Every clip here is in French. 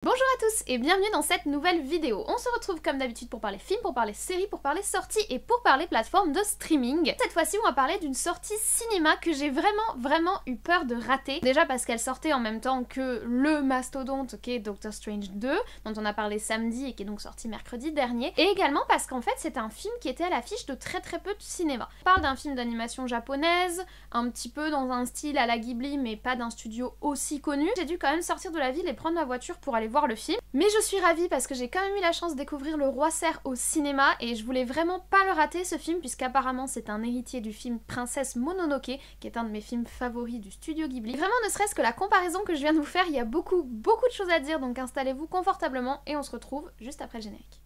Bonjour à tous et bienvenue dans cette nouvelle vidéo. On se retrouve comme d'habitude pour parler films, pour parler séries, pour parler sorties et pour parler plateformes de streaming. Cette fois-ci on va parler d'une sortie cinéma que j'ai vraiment eu peur de rater. Déjà parce qu'elle sortait en même temps que le mastodonte qui est Doctor Strange 2, dont on a parlé samedi et qui est donc sorti mercredi dernier. Et également parce qu'en fait c'est un film qui était à l'affiche de très peu de cinéma. On parle d'un film d'animation japonaise, un petit peu dans un style à la Ghibli mais pas d'un studio aussi connu. J'ai dû quand même sortir de la ville et prendre ma voiture pour aller voir le film, mais je suis ravie parce que j'ai quand même eu la chance de découvrir Le Roi Cerf au cinéma et je voulais vraiment pas le rater ce film puisqu'apparemment c'est un héritier du film Princesse Mononoke qui est un de mes films favoris du studio Ghibli. Vraiment ne serait-ce que la comparaison que je viens de vous faire, il y a beaucoup de choses à dire, donc installez-vous confortablement et on se retrouve juste après le générique.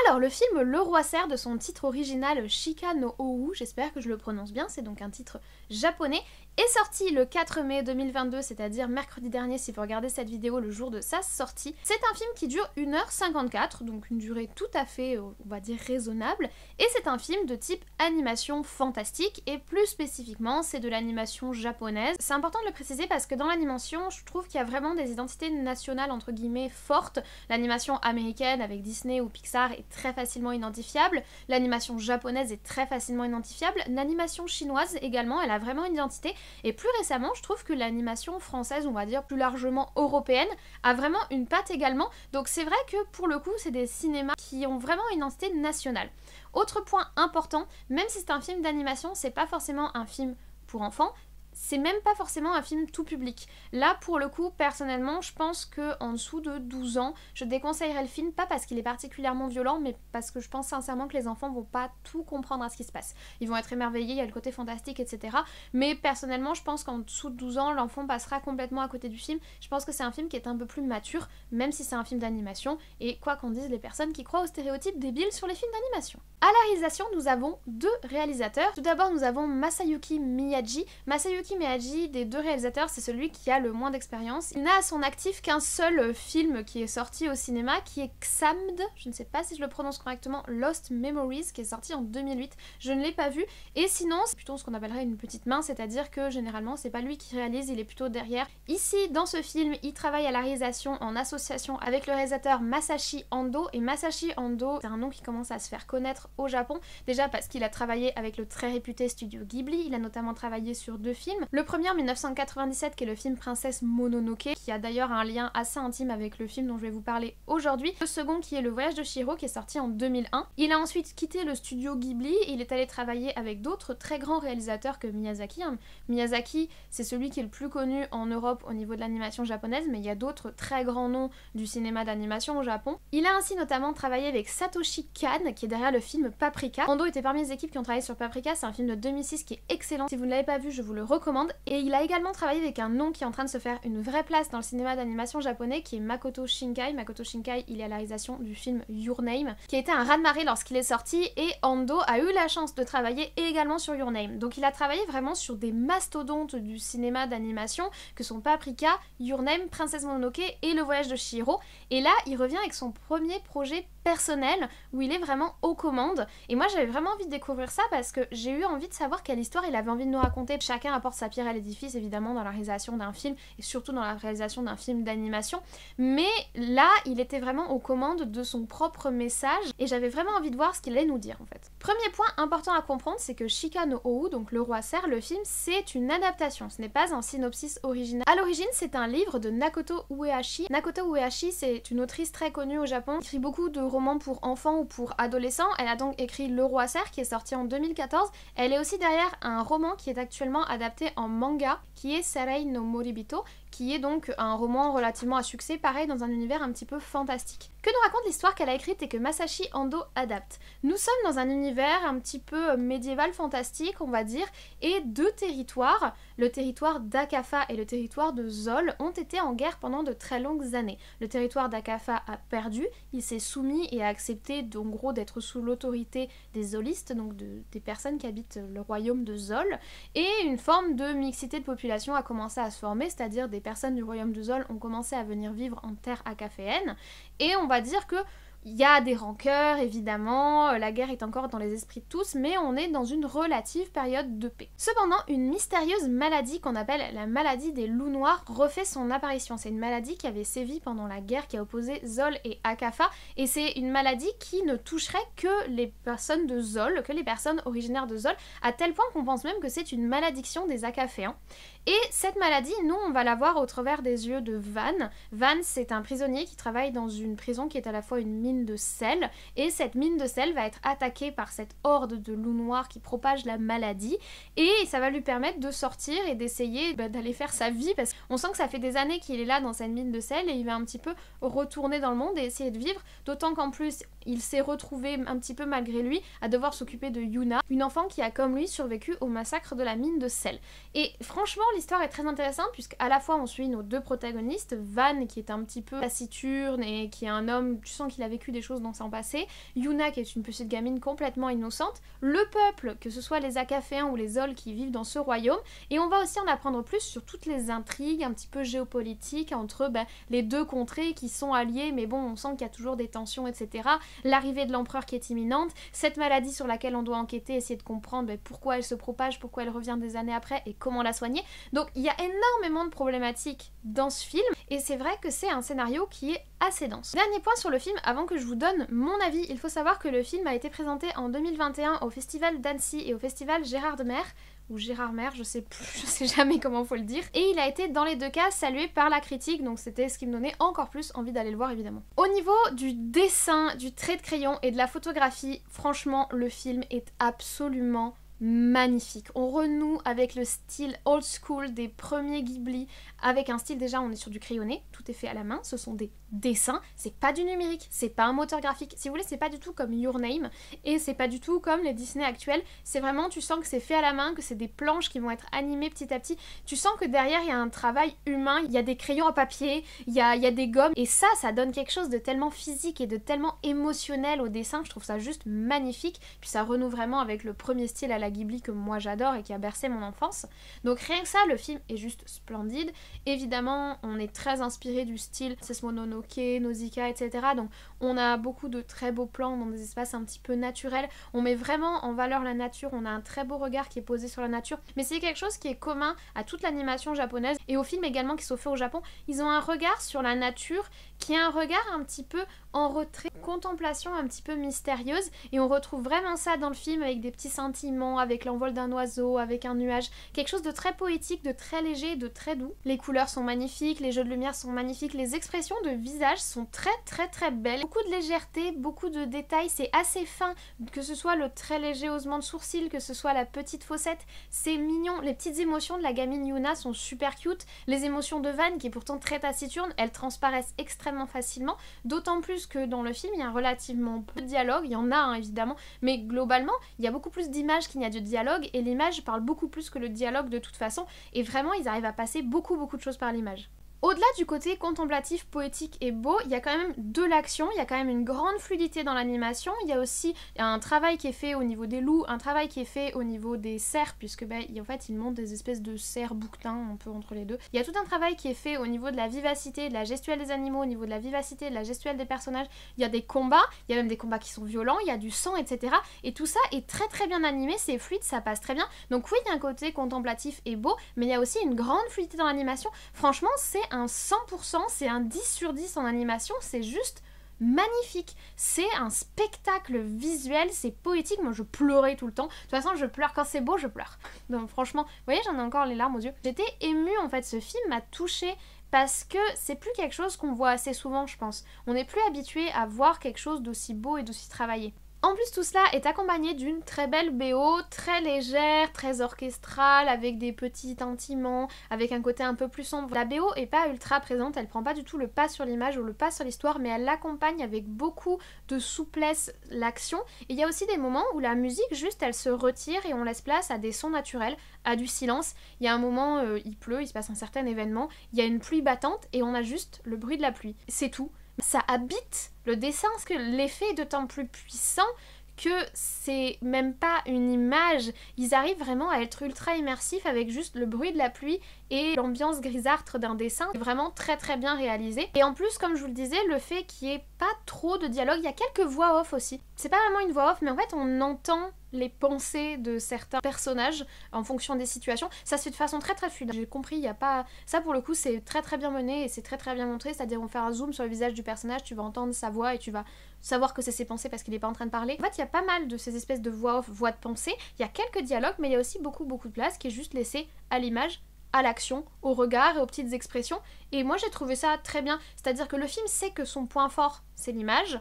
Alors le film Le Roi Cerf de son titre original Shika no Owu, j'espère que je le prononce bien, c'est donc un titre japonais, est sorti le 4 mai 2022, c'est-à-dire mercredi dernier si vous regardez cette vidéo le jour de sa sortie. C'est un film qui dure 1h54, donc une durée tout à fait, on va dire, raisonnable, et c'est un film de type animation fantastique, et plus spécifiquement c'est de l'animation japonaise. C'est important de le préciser parce que dans l'animation, je trouve qu'il y a vraiment des identités nationales entre guillemets fortes. L'animation américaine avec Disney ou Pixar est très facilement identifiable, l'animation japonaise est très facilement identifiable, l'animation chinoise également, elle a vraiment une identité. Et plus récemment, je trouve que l'animation française, on va dire plus largement européenne, a vraiment une patte également. Donc c'est vrai que pour le coup, c'est des cinémas qui ont vraiment une identité nationale. Autre point important, même si c'est un film d'animation, c'est pas forcément un film pour enfants. C'est même pas forcément un film tout public. Là, pour le coup, personnellement, je pense qu'en dessous de 12 ans, je déconseillerais le film, pas parce qu'il est particulièrement violent, mais parce que je pense sincèrement que les enfants vont pas tout comprendre à ce qui se passe. Ils vont être émerveillés, il y a le côté fantastique, etc. Mais personnellement, je pense qu'en dessous de 12 ans, l'enfant passera complètement à côté du film. Je pense que c'est un film qui est un peu plus mature, même si c'est un film d'animation, et quoi qu'en disent les personnes qui croient aux stéréotypes débiles sur les films d'animation. À la réalisation, nous avons deux réalisateurs. Tout d'abord, nous avons Masayuki Miyagi. Masayuki Miyagi, des deux réalisateurs, c'est celui qui a le moins d'expérience. Il n'a à son actif qu'un seul film qui est sorti au cinéma, qui est Xamd, je ne sais pas si je le prononce correctement, Lost Memories, qui est sorti en 2008. Je ne l'ai pas vu. Et sinon, c'est plutôt ce qu'on appellerait une petite main, c'est-à-dire que généralement, c'est pas lui qui réalise, il est plutôt derrière. Ici, dans ce film, il travaille à la réalisation en association avec le réalisateur Masashi Ando. Et Masashi Ando, c'est un nom qui commence à se faire connaître au Japon, déjà parce qu'il a travaillé avec le très réputé studio Ghibli, il a notamment travaillé sur deux films. Le premier en 1997 qui est le film Princesse Mononoke, qui a d'ailleurs un lien assez intime avec le film dont je vais vous parler aujourd'hui. Le second qui est Le Voyage de Chihiro qui est sorti en 2001. Il a ensuite quitté le studio Ghibli, il est allé travailler avec d'autres très grands réalisateurs que Miyazaki. Miyazaki, c'est celui qui est le plus connu en Europe au niveau de l'animation japonaise, mais il y a d'autres très grands noms du cinéma d'animation au Japon. Il a ainsi notamment travaillé avec Satoshi Kan qui est derrière le film Paprika. Ando était parmi les équipes qui ont travaillé sur Paprika, c'est un film de 2006 qui est excellent. Si vous ne l'avez pas vu, je vous le recommande. Et il a également travaillé avec un nom qui est en train de se faire une vraie place dans le cinéma d'animation japonais, qui est Makoto Shinkai. Makoto Shinkai, il est à la réalisation du film Your Name, qui a été un raz-de-marée lorsqu'il est sorti, et Ando a eu la chance de travailler également sur Your Name. Donc il a travaillé vraiment sur des mastodontes du cinéma d'animation, que sont Paprika, Your Name, Princesse Mononoke et Le Voyage de Chihiro. Et là, il revient avec son premier projet personnel, où il est vraiment aux commandes. Et moi j'avais vraiment envie de découvrir ça parce que j'ai eu envie de savoir quelle histoire il avait envie de nous raconter. Chacun apporte sa pierre à l'édifice évidemment dans la réalisation d'un film et surtout dans la réalisation d'un film d'animation, mais là il était vraiment aux commandes de son propre message et j'avais vraiment envie de voir ce qu'il allait nous dire en fait. Premier point important à comprendre, c'est que Shika no Owu, donc Le Roi Cerf, le film, c'est une adaptation, ce n'est pas un synopsis original. À l'origine c'est un livre de Nakoto Uehashi. Nakoto Uehashi, c'est une autrice très connue au Japon, qui écrit beaucoup de romans pour enfants ou pour adolescents. Elle a donc écrit Le Roi Cerf qui est sorti en 2014. Elle est aussi derrière un roman qui est actuellement adapté en manga qui est Sarei no Moribito, qui est donc un roman relativement à succès, pareil dans un univers un petit peu fantastique. Que nous raconte l'histoire qu'elle a écrite et que Masashi Ando adapte? Nous sommes dans un univers un petit peu médiéval fantastique, on va dire, et deux territoires, le territoire d'Akafa et le territoire de Zol, ont été en guerre pendant de très longues années. Le territoire d'Akafa a perdu, il s'est soumis et a accepté en gros d'être sous l'autorité des Zolistes, donc des personnes qui habitent le royaume de Zol, et une forme de mixité de population a commencé à se former, c'est-à-dire des personnes du royaume de Zol ont commencé à venir vivre en terre akaféenne, et on va dire que il y a des rancœurs, évidemment, la guerre est encore dans les esprits de tous, mais on est dans une relative période de paix. Cependant, une mystérieuse maladie qu'on appelle la maladie des loups noirs refait son apparition. C'est une maladie qui avait sévi pendant la guerre qui a opposé Zol et Akafa, et c'est une maladie qui ne toucherait que les personnes de Zol, que les personnes originaires de Zol, à tel point qu'on pense même que c'est une malédiction des Akaféens. Et cette maladie, nous, on va la voir au travers des yeux de Van. Van, c'est un prisonnier qui travaille dans une prison qui est à la fois une mine de sel, et cette mine de sel va être attaquée par cette horde de loups noirs qui propage la maladie, et ça va lui permettre de sortir et d'essayer d'aller faire sa vie, parce qu'on sent que ça fait des années qu'il est là dans cette mine de sel, et il va un petit peu retourner dans le monde et essayer de vivre, d'autant qu'en plus, il s'est retrouvé un petit peu malgré lui à devoir s'occuper de Yuna, une enfant qui a comme lui survécu au massacre de la mine de sel. Et franchement, l'histoire est très intéressante puisqu'à la fois on suit nos deux protagonistes, Van qui est un petit peu taciturne et qui est un homme, tu sens qu'il a vécu des choses dans son passé, Yuna qui est une petite gamine complètement innocente, le peuple, que ce soit les Akaféens ou les Zol qui vivent dans ce royaume, et on va aussi en apprendre plus sur toutes les intrigues un petit peu géopolitiques entre les deux contrées qui sont alliées, mais bon, on sent qu'il y a toujours des tensions, etc. L'arrivée de l'empereur qui est imminente, cette maladie sur laquelle on doit enquêter, essayer de comprendre pourquoi elle se propage, pourquoi elle revient des années après et comment la soigner. Donc il y a énormément de problématiques dans ce film, et c'est vrai que c'est un scénario qui est assez dense. Dernier point sur le film, avant que je vous donne mon avis, il faut savoir que le film a été présenté en 2021 au festival d'Annecy et au festival Gérard de Mer, ou Gérard Mer, je sais jamais comment faut le dire, et il a été dans les deux cas salué par la critique, donc c'était ce qui me donnait encore plus envie d'aller le voir évidemment. Au niveau du dessin, du trait de crayon et de la photographie, franchement le film est absolument magnifique. On renoue avec le style old school des premiers Ghibli, avec un style déjà, on est sur du crayonné, tout est fait à la main, ce sont des dessins, c'est pas du numérique, c'est pas un moteur graphique, si vous voulez c'est pas du tout comme Your Name, et c'est pas du tout comme les Disney actuels, c'est vraiment, tu sens que c'est fait à la main, que c'est des planches qui vont être animées petit à petit, tu sens que derrière il y a un travail humain, il y a des crayons à papier, il y a des gommes, et ça donne quelque chose de tellement physique et de tellement émotionnel au dessin, je trouve ça juste magnifique, puis ça renoue vraiment avec le premier style à la Ghibli que moi j'adore et qui a bercé mon enfance. Donc rien que ça, le film est juste splendide. Évidemment, on est très inspiré du style Princesse Mononoke, Nausicaa, etc. Donc on a beaucoup de très beaux plans dans des espaces un petit peu naturels. On met vraiment en valeur la nature, on a un très beau regard qui est posé sur la nature. Mais c'est quelque chose qui est commun à toute l'animation japonaise et aux films également qui sont faits au Japon. Ils ont un regard sur la nature qui est un regard un petit peu en retrait, contemplation un petit peu mystérieuse, et on retrouve vraiment ça dans le film avec des petits sentiments, avec l'envol d'un oiseau, avec un nuage, quelque chose de très poétique, de très léger, de très doux. Les couleurs sont magnifiques, les jeux de lumière sont magnifiques, les expressions de visage sont très belles, beaucoup de légèreté, beaucoup de détails, c'est assez fin, que ce soit le très léger haussement de sourcils, que ce soit la petite fossette, c'est mignon, les petites émotions de la gamine Yuna sont super cute, les émotions de Van qui est pourtant très taciturne, elles transparaissent extrêmement facilement, d'autant plus que dans le film il y a relativement peu de dialogue, il y en a évidemment, mais globalement il y a beaucoup plus d'images qu'il n'y a de dialogue, et l'image parle beaucoup plus que le dialogue de toute façon, et vraiment ils arrivent à passer beaucoup de choses par l'image. Au-delà du côté contemplatif, poétique et beau, il y a quand même de l'action, il y a quand même une grande fluidité dans l'animation, il y a aussi un travail qui est fait au niveau des loups, un travail qui est fait au niveau des cerfs, puisque en fait ils montent des espèces de cerfs bouquetins un peu entre les deux. Il y a tout un travail qui est fait au niveau de la vivacité, de la gestuelle des animaux, au niveau de la vivacité, de la gestuelle des personnages, il y a des combats, il y a même des combats qui sont violents, il y a du sang, etc. Et tout ça est très bien animé, c'est fluide, ça passe très bien. Donc oui, il y a un côté contemplatif et beau, mais il y a aussi une grande fluidité dans l'animation. Franchement, c'est un 100%, c'est un 10 sur 10 en animation, c'est juste magnifique. C'est un spectacle visuel, c'est poétique, moi je pleurais tout le temps. De toute façon, je pleure quand c'est beau, je pleure. Donc franchement, vous voyez, j'en ai encore les larmes aux yeux. J'étais émue en fait, ce film m'a touchée parce que c'est plus quelque chose qu'on voit assez souvent, je pense. On n'est plus habitué à voir quelque chose d'aussi beau et d'aussi travaillé. En plus, tout cela est accompagné d'une très belle BO, très légère, très orchestrale, avec des petits tintements, avec un côté un peu plus sombre. La BO est pas ultra présente, elle prend pas du tout le pas sur l'image ou le pas sur l'histoire, mais elle l'accompagne avec beaucoup de souplesse l'action. Et il y a aussi des moments où la musique, juste, elle se retire et on laisse place à des sons naturels, à du silence. Il y a un moment, il pleut, il se passe un certain événement, il y a une pluie battante et on a juste le bruit de la pluie. C'est tout. Ça habite le dessin, parce que l'effet est d'autant plus puissant que c'est même pas une image. Ils arrivent vraiment à être ultra immersifs avec juste le bruit de la pluie et l'ambiance grisâtre d'un dessin. C'est vraiment très très bien réalisé. Et en plus, comme je vous le disais, le fait qu'il n'y ait pas trop de dialogue, il y a quelques voix off aussi. C'est pas vraiment une voix off, mais en fait on entend les pensées de certains personnages en fonction des situations. Ça se fait de façon très très fluide. J'ai compris, il y a pas... Ça pour le coup c'est très très bien mené et c'est très très bien montré, c'est-à-dire on fait un zoom sur le visage du personnage, tu vas entendre sa voix et tu vas savoir que c'est ses pensées parce qu'il est pas en train de parler. En fait il y a pas mal de ces espèces de voix off, voix de pensée, il y a quelques dialogues mais il y a aussi beaucoup de place qui est juste laissée à l'image, à l'action, au regard et aux petites expressions. Et moi j'ai trouvé ça très bien, c'est-à-dire que le film sait que son point fort c'est l'image,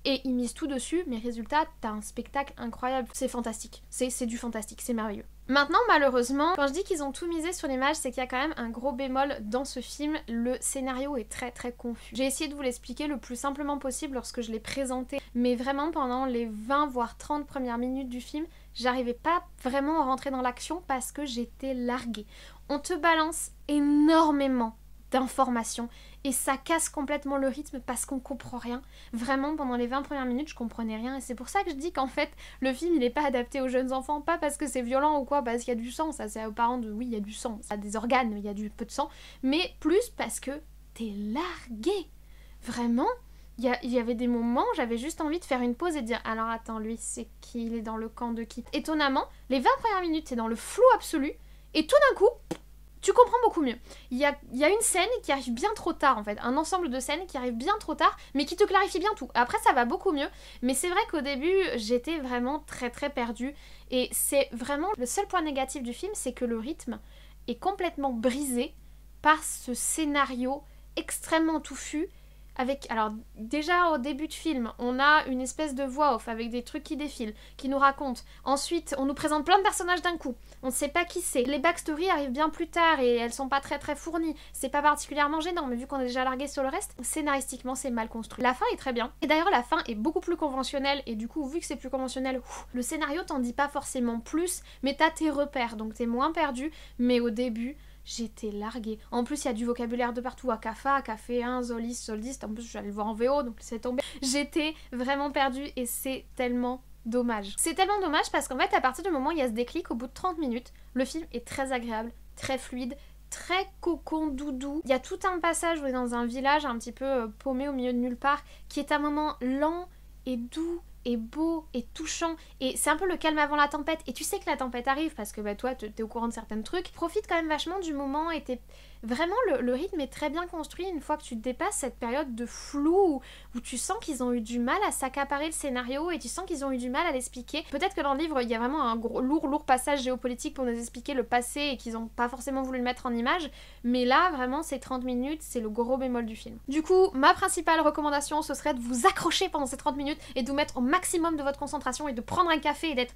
et il mise tout dessus, mais résultat, t'as un spectacle incroyable. C'est fantastique. C'est du fantastique, c'est merveilleux. Maintenant, malheureusement, quand je dis qu'ils ont tout misé sur l'image, c'est qu'il y a quand même un gros bémol dans ce film. Le scénario est très très confus. J'ai essayé de vous l'expliquer le plus simplement possible lorsque je l'ai présenté, mais vraiment pendant les 20 voire 30 premières minutes du film, j'arrivais pas vraiment à rentrer dans l'action parce que j'étais larguée. On te balance énormément d'informations et ça casse complètement le rythme parce qu'on comprend rien. Vraiment, pendant les 20 premières minutes, je comprenais rien et c'est pour ça que je dis qu'en fait, le film il est pas adapté aux jeunes enfants, pas parce que c'est violent ou quoi, parce qu'il y a du sang, ça c'est aux parents de oui, il y a du sang, ça a des organes, il y a du peu de sang, mais plus parce que t'es largué. Vraiment, il y avait des moments, j'avais juste envie de faire une pause et de dire alors attends, lui c'est qui, il est dans le camp de qui. Étonnamment, les 20 premières minutes c'est dans le flou absolu et tout d'un coup, tu comprends beaucoup mieux. Il y a une scène qui arrive bien trop tard en fait, un ensemble de scènes qui arrivent bien trop tard, mais qui te clarifie bien tout. Après ça va beaucoup mieux, mais c'est vrai qu'au début j'étais vraiment très très perdue, et c'est vraiment le seul point négatif du film, c'est que le rythme est complètement brisé par ce scénario extrêmement touffu. Avec, alors déjà au début de film, on a une espèce de voix off avec des trucs qui défilent, qui nous racontent. Ensuite, on nous présente plein de personnages d'un coup. On ne sait pas qui c'est. Les backstories arrivent bien plus tard et elles sont pas très très fournies. C'est pas particulièrement gênant, mais vu qu'on est déjà largué sur le reste, scénaristiquement c'est mal construit. La fin est très bien. Et d'ailleurs la fin est beaucoup plus conventionnelle et du coup vu que c'est plus conventionnel, le scénario t'en dit pas forcément plus, mais t'as tes repères, donc t'es moins perdu. Mais au début, j'étais larguée. En plus, il y a du vocabulaire de partout. Akafa, Café 1, Zolis, Soldiste. En plus, je suis allée le voir en VO, donc c'est tombé. J'étais vraiment perdue et c'est tellement dommage. C'est tellement dommage parce qu'en fait, à partir du moment où il y a ce déclic, au bout de 30 minutes, le film est très agréable, très fluide, très cocon doudou. Il y a tout un passage où on est dans un village un petit peu paumé au milieu de nulle part, qui est un moment lent et doux, et beau, et touchant, et c'est un peu le calme avant la tempête, et tu sais que la tempête arrive, parce que bah, toi, t'es au courant de certains trucs, profite quand même vachement du moment, et vraiment, le rythme est très bien construit une fois que tu dépasses cette période de flou, où tu sens qu'ils ont eu du mal à s'accaparer le scénario, et tu sens qu'ils ont eu du mal à l'expliquer. Peut-être que dans le livre, il y a vraiment un lourd passage géopolitique pour nous expliquer le passé, et qu'ils n'ont pas forcément voulu le mettre en image, mais là, vraiment, ces 30 minutes, c'est le gros bémol du film. Du coup, ma principale recommandation, ce serait de vous accrocher pendant ces 30 minutes, et de vous mettre au maximum de votre concentration et de prendre un café et d'être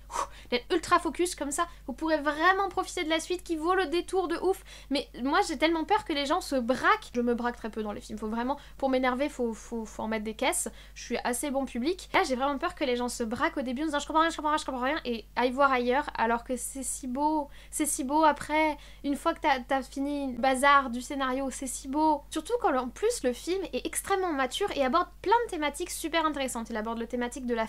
ultra focus, comme ça vous pourrez vraiment profiter de la suite qui vaut le détour de ouf. Mais moi j'ai tellement peur que les gens se braquent. Je me braque très peu dans les films, faut vraiment, pour m'énerver faut en mettre des caisses, je suis assez bon public. Là j'ai vraiment peur que les gens se braquent au début en disant je comprends rien et aillent voir ailleurs, alors que c'est si beau après, une fois que t'as fini le bazar du scénario, c'est si beau. Surtout quand en plus le film est extrêmement mature et aborde plein de thématiques super intéressantes. Il aborde la thématique de la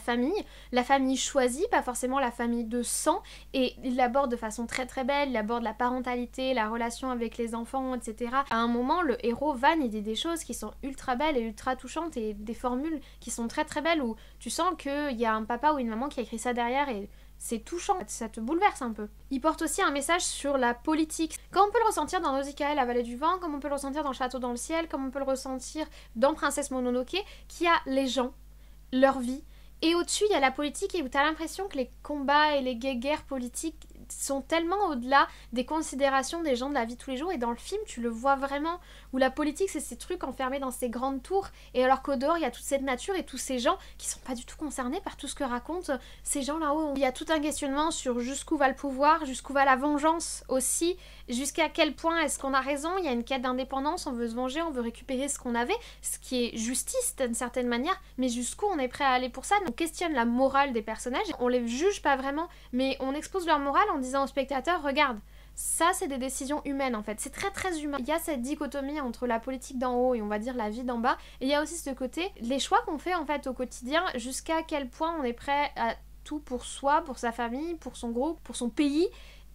famille choisie, pas forcément la famille de sang, et il l'aborde de façon très très belle, il aborde la parentalité, la relation avec les enfants, etc. À un moment, le héros Van, il dit des choses qui sont ultra belles et ultra touchantes, et des formules qui sont très très belles, où tu sens qu'il y a un papa ou une maman qui a écrit ça derrière, et c'est touchant, ça te bouleverse un peu. Il porte aussi un message sur la politique, comme on peut le ressentir dans Nausicaa et la vallée du vent, comme on peut le ressentir dans Château dans le ciel, comme on peut le ressentir dans Princesse Mononoke, qui a les gens, leur vie. Et au-dessus, il y a la politique, et où t'as l'impression que les combats et les guerres politiques sont tellement au-delà des considérations des gens de la vie de tous les jours, et dans le film tu le vois vraiment, où la politique c'est ces trucs enfermés dans ces grandes tours, et alors qu'au dehors il y a toute cette nature et tous ces gens qui sont pas du tout concernés par tout ce que racontent ces gens là-haut. Il y a tout un questionnement sur jusqu'où va le pouvoir, jusqu'où va la vengeance aussi, jusqu'à quel point est-ce qu'on a raison. Il y a une quête d'indépendance, on veut se venger, on veut récupérer ce qu'on avait, ce qui est justice d'une certaine manière, mais jusqu'où on est prêt à aller pour ça. On questionne la morale des personnages, on les juge pas vraiment, mais on expose leur morale en disant au spectateur, regarde, ça c'est des décisions humaines en fait, c'est très très humain. Il y a cette dichotomie entre la politique d'en haut et on va dire la vie d'en bas, et il y a aussi ce côté, les choix qu'on fait en fait au quotidien, jusqu'à quel point on est prêt à tout pour soi, pour sa famille, pour son groupe, pour son pays,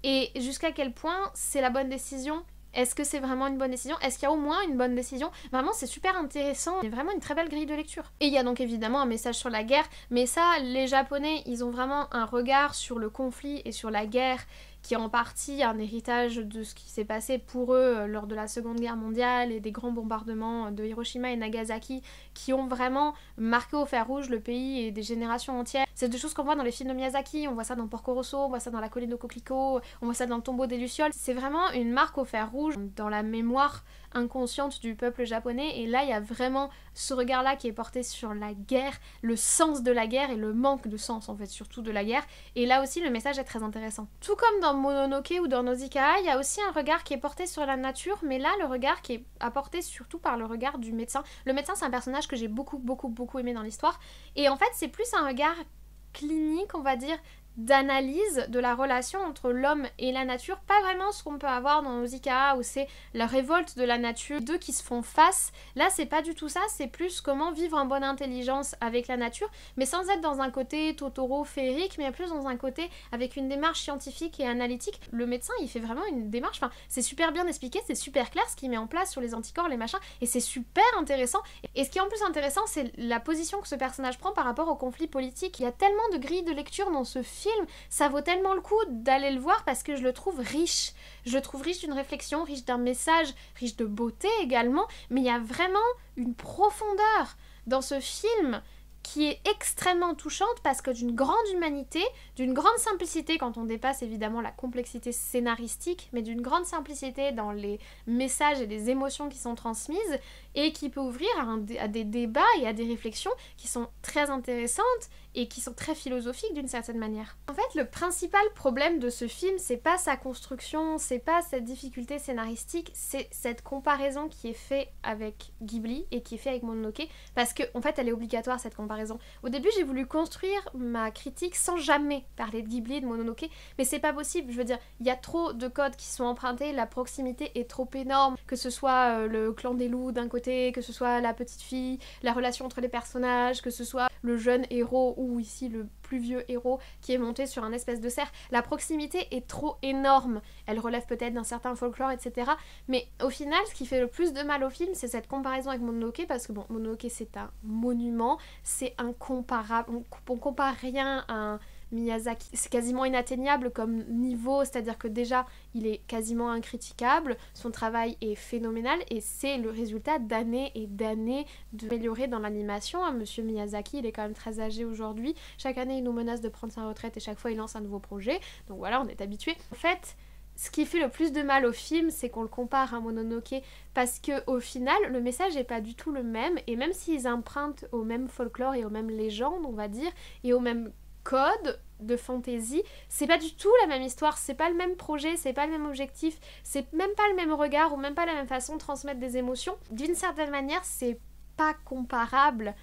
et jusqu'à quel point c'est la bonne décision. Est-ce que c'est vraiment une bonne décision? Est-ce qu'il y a au moins une bonne décision? Vraiment, c'est super intéressant. C'est vraiment une très belle grille de lecture. Et il y a donc évidemment un message sur la guerre, mais ça, les Japonais, ils ont vraiment un regard sur le conflit et sur la guerre qui est en partie un héritage de ce qui s'est passé pour eux lors de la Seconde Guerre mondiale et des grands bombardements de Hiroshima et Nagasaki qui ont vraiment marqué au fer rouge le pays et des générations entières. C'est des choses qu'on voit dans les films de Miyazaki, on voit ça dans Porco Rosso, on voit ça dans La colline de coquelicots, on voit ça dans Le tombeau des Lucioles. C'est vraiment une marque au fer rouge dans la mémoire inconsciente du peuple japonais, et là il y a vraiment ce regard-là qui est porté sur la guerre, le sens de la guerre et le manque de sens en fait, surtout de la guerre, et là aussi le message est très intéressant. Tout comme dans Mononoke ou dans Nausicaa, il y a aussi un regard qui est porté sur la nature, mais là le regard qui est apporté surtout par le regard du médecin. Le médecin c'est un personnage que j'ai beaucoup aimé dans l'histoire, et en fait c'est plus un regard clinique, on va dire, d'analyse de la relation entre l'homme et la nature, pas vraiment ce qu'on peut avoir dans Nausicaa où c'est la révolte de la nature, deux qui se font face. Là c'est pas du tout ça, c'est plus comment vivre en bonne intelligence avec la nature, mais sans être dans un côté Totoro féerique, mais plus dans un côté avec une démarche scientifique et analytique. Le médecin il fait vraiment une démarche, enfin c'est super bien expliqué, c'est super clair ce qu'il met en place sur les anticorps, les machins, et c'est super intéressant. Et ce qui est en plus intéressant, c'est la position que ce personnage prend par rapport au conflit politique. Il y a tellement de grilles de lecture dans ce film, ça vaut tellement le coup d'aller le voir parce que je le trouve riche. Je le trouve riche d'une réflexion, riche d'un message, riche de beauté également, mais il y a vraiment une profondeur dans ce film qui est extrêmement touchante parce que d'une grande humanité, d'une grande simplicité quand on dépasse évidemment la complexité scénaristique, mais d'une grande simplicité dans les messages et les émotions qui sont transmises et qui peut ouvrir à des débats et à des réflexions qui sont très intéressantes et qui sont très philosophiques d'une certaine manière. En fait, le principal problème de ce film, c'est pas sa construction, c'est pas cette difficulté scénaristique, c'est cette comparaison qui est faite avec Ghibli et qui est faite avec Mononoke, parce que en fait, elle est obligatoire cette comparaison. Au début, j'ai voulu construire ma critique sans jamais parler de Ghibli et de Mononoke, mais c'est pas possible. Je veux dire, il y a trop de codes qui sont empruntés, la proximité est trop énorme, que ce soit le clan des loups d'un côté, que ce soit la petite fille, la relation entre les personnages, que ce soit le jeune héros ou ici le plus vieux héros qui est monté sur un espèce de cerf. La proximité est trop énorme. Elle relève peut-être d'un certain folklore, etc. Mais au final, ce qui fait le plus de mal au film, c'est cette comparaison avec Mononoke, parce que bon, Mononoke c'est un monument, c'est incomparable. On compare rien à un Miyazaki, c'est quasiment inatteignable comme niveau, c'est-à-dire que déjà il est quasiment incritiquable, son travail est phénoménal et c'est le résultat d'années et d'années d'améliorer dans l'animation. Monsieur Miyazaki, il est quand même très âgé aujourd'hui, chaque année il nous menace de prendre sa retraite et chaque fois il lance un nouveau projet, donc voilà, on est habitué. En fait, ce qui fait le plus de mal au film, c'est qu'on le compare à Mononoke, parce que au final, le message est pas du tout le même, et même s'ils empruntent au même folklore et aux mêmes légendes, on va dire, et au même code de fantasy, c'est pas du tout la même histoire, c'est pas le même projet, c'est pas le même objectif, c'est même pas le même regard ou même pas la même façon de transmettre des émotions. D'une certaine manière, c'est pas comparable.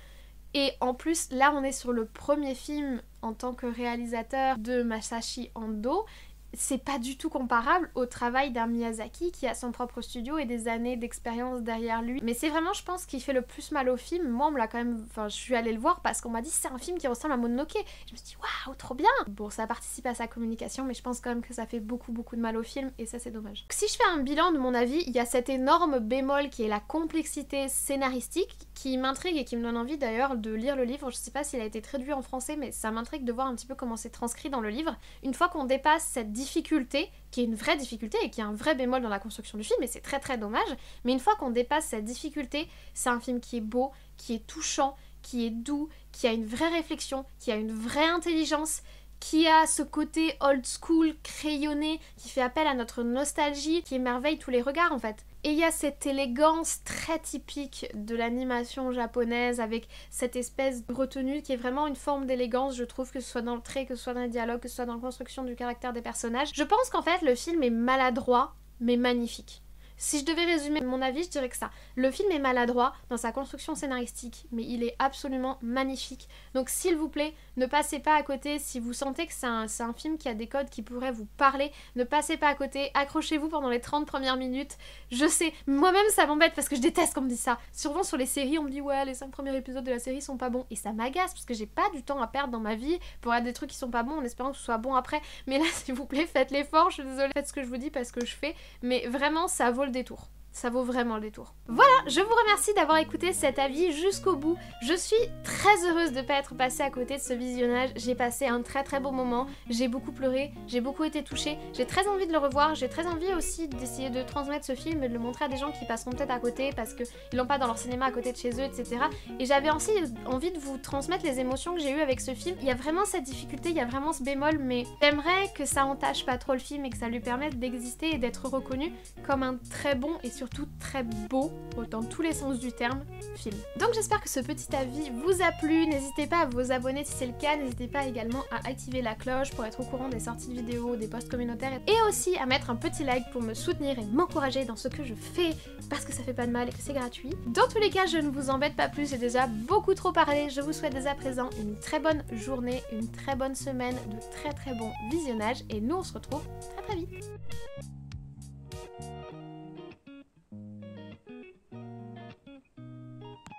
Et en plus, là on est sur le premier film en tant que réalisateur de Masashi Ando. C'est pas du tout comparable au travail d'un Miyazaki qui a son propre studio et des années d'expérience derrière lui. Mais c'est vraiment, je pense, ce qui fait le plus mal au film. Moi, on me l'a quand même... Enfin, je suis allée le voir parce qu'on m'a dit c'est un film qui ressemble à Mononoke. Je me suis dit waouh, trop bien. Bon, ça participe à sa communication, mais je pense quand même que ça fait beaucoup de mal au film et ça, c'est dommage. Si je fais un bilan de mon avis, il y a cet énorme bémol qui est la complexité scénaristique qui m'intrigue et qui me donne envie d'ailleurs de lire le livre. Je sais pas s'il a été traduit en français, mais ça m'intrigue de voir un petit peu comment c'est transcrit dans le livre. Une fois qu'on dépasse cette difficulté, qui est une vraie difficulté et qui est un vrai bémol dans la construction du film, et c'est très dommage, mais une fois qu'on dépasse cette difficulté, c'est un film qui est beau, qui est touchant, qui est doux, qui a une vraie réflexion, qui a une vraie intelligence, qui a ce côté old school, crayonné, qui fait appel à notre nostalgie, qui émerveille tous les regards en fait. Et il y a cette élégance très typique de l'animation japonaise avec cette espèce de retenue qui est vraiment une forme d'élégance, je trouve, que ce soit dans le trait, que ce soit dans les dialogues, que ce soit dans la construction du caractère des personnages. Je pense qu'en fait le film est maladroit mais magnifique. Si je devais résumer mon avis, je dirais que ça. Le film est maladroit dans sa construction scénaristique, mais il est absolument magnifique. Donc s'il vous plaît, ne passez pas à côté. Si vous sentez que c'est un film qui a des codes qui pourraient vous parler, ne passez pas à côté. Accrochez-vous pendant les 30 premières minutes. Je sais, moi-même ça m'embête parce que je déteste qu'on me dise ça. Souvent sur les séries, on me dit ouais, les 5 premiers épisodes de la série sont pas bons. Et ça m'agace parce que j'ai pas du temps à perdre dans ma vie pour avoir des trucs qui sont pas bons en espérant que ce soit bon après. Mais là, s'il vous plaît, faites l'effort. Je suis désolée, faites ce que je vous dis parce que je fais. Mais vraiment, ça vaut le détour. Ça vaut vraiment le détour. Voilà, je vous remercie d'avoir écouté cet avis jusqu'au bout. Je suis très heureuse de ne pas être passée à côté de ce visionnage. J'ai passé un très très beau moment. J'ai beaucoup pleuré, j'ai beaucoup été touchée. J'ai très envie de le revoir. J'ai très envie aussi d'essayer de transmettre ce film et de le montrer à des gens qui passeront peut-être à côté parce qu'ils l'ont pas dans leur cinéma à côté de chez eux, etc. Et j'avais aussi envie de vous transmettre les émotions que j'ai eues avec ce film. Il y a vraiment cette difficulté, il y a vraiment ce bémol, mais j'aimerais que ça entache pas trop le film et que ça lui permette d'exister et d'être reconnu comme un très bon et surtout très beau, dans tous les sens du terme, film. Donc j'espère que ce petit avis vous a plu, n'hésitez pas à vous abonner si c'est le cas, n'hésitez pas également à activer la cloche pour être au courant des sorties de vidéos, des posts communautaires, et aussi à mettre un petit like pour me soutenir et m'encourager dans ce que je fais, parce que ça fait pas de mal et que c'est gratuit. Dans tous les cas, je ne vous embête pas plus, j'ai déjà beaucoup trop parlé, je vous souhaite dès à présent une très bonne journée, une très bonne semaine, de très très bons visionnages, et nous on se retrouve très très vite.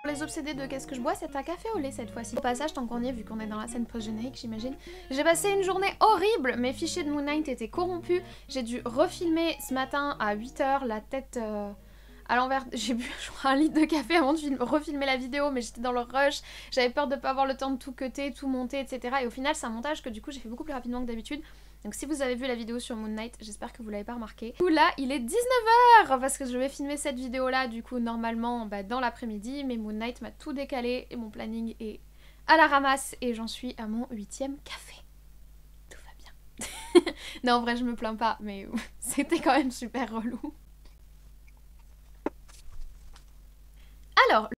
Pour les obsédés de qu'est-ce que je bois, c'est un café au lait cette fois-ci. Au passage, tant qu'on y est, vu qu'on est dans la scène post-générique, j'imagine, j'ai passé une journée horrible. Mes fichiers de Moon Knight étaient corrompus. J'ai dû refilmer ce matin à 8 h la tête à l'envers. J'ai bu je crois, 1 litre de café avant de refilmer la vidéo, mais j'étais dans le rush. J'avais peur de pas avoir le temps de tout cutter, tout monter, etc. Et au final, c'est un montage que du coup j'ai fait beaucoup plus rapidement que d'habitude. Donc si vous avez vu la vidéo sur Moon Knight, j'espère que vous l'avez pas remarqué. Du coup là, il est 19 h parce que je vais filmer cette vidéo là du coup normalement dans l'après-midi, mais Moon Knight m'a tout décalé et mon planning est à la ramasse et j'en suis à mon 8e café. Tout va bien. Non en vrai je me plains pas, mais c'était quand même super relou. Alors,